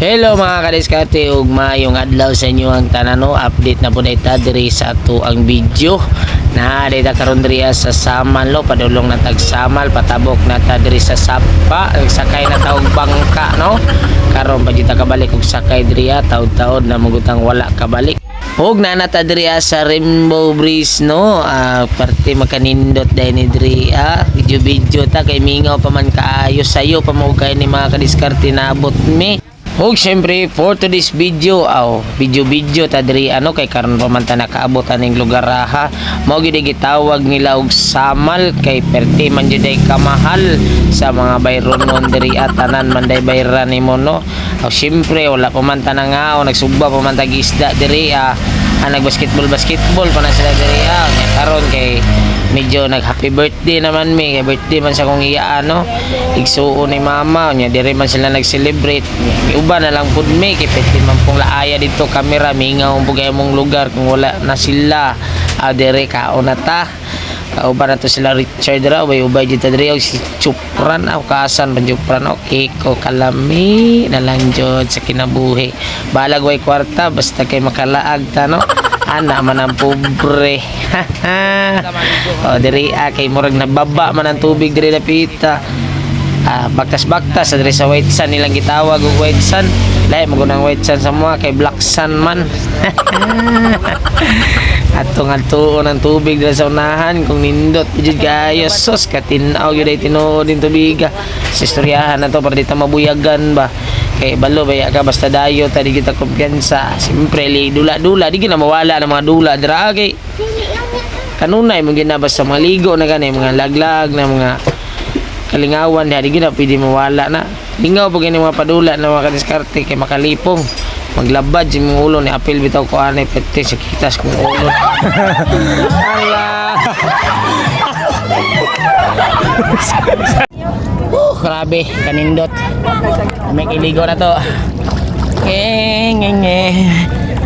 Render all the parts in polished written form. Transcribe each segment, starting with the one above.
Hello mga kadiskarte ug maayong adlaw sa inyo ang tanan. Update na po dayta diri sa ato ang video na dayta karon diri sa Samal lo, padulong na tag Samal, patabok na ta diri sa Sapa, sakay na taog bangka no. Karon pa kita kabalik og sakay diri taud-taud na mugutang wala kabalik. Og nanata diri sa Rainbow Bridge no, parte makanindot dahil ni diri video ta kay mingaw pa man kaayo sayo pa mo kay ni mga kadiskarte na abot mi. Og syempre for today's video video ta diri kay karon pa man ta nakaabot aning lugar ha. Mao gyud gitawag nila og Samal kay perti man jud ay kamahal sa mga bayronon diri tanan man day bayran nimo no. Syempre wala pa man ta nangao, nagsugba pa man tag isda diri nagbasketball pa na sila diri nya karon kay medyo nag happy birthday naman mi, kay birthday man sa kong iya igsuon ni mama nya diri man sila nag-celebrate. Uba na lang pud mi kay pwede man pong laaya dito camera mingaw pugay mong lugar kung wala na sila diri kaon na ta. Uba na to sila Richard ra ubay dito diri og si Chupran kaasan man Chupran okay ko kalami na lang jud sa kinabuhi. Balag way kwarta basta kay makalaag ta no. Ana man ang pobre. Diri kay murag nababa man ang tubig diri lapita. Baktas-baktas diri sa White Sun nilang gitawag og White Sun. Lahi magunang White Sun sa mga kay Black Sun man. Atong ang tubig diri sa unahan kung nindot jud kayo sos katinaw gyud ay tinuod din tubig. Sa istoryahan na to para dito mabuyagan ba. Kay balo baya ka basta dayo ta di kita kumpiyansa. Siyempre dula-dula di gina mawala ng mga dula dira kay kanunay mo ginabas sa mga ligo na gani mga laglag na mga kalingawan di gina pwede mawala na. Lingaw pag mga padula na mga kadiskarte kay makalipong maglabad si mong ulo ni apil bitaw ko anay pete sa kitas kong ulo. Allah. Grabe kanindot. May iligo na to.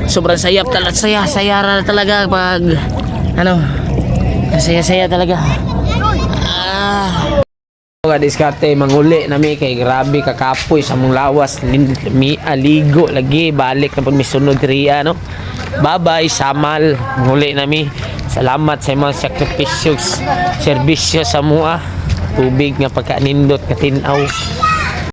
Sobrang sayap talaga, saya talaga pag saya talaga. Mga diskarte manguli nami kay grabe kakapoy sa mong lawas mi aligo lagi balik na pud mi sunod riya no. Bye Samal manguli nami. Salamat sa mga serbisyo sa mua tubig nga pagkanindot katinaw.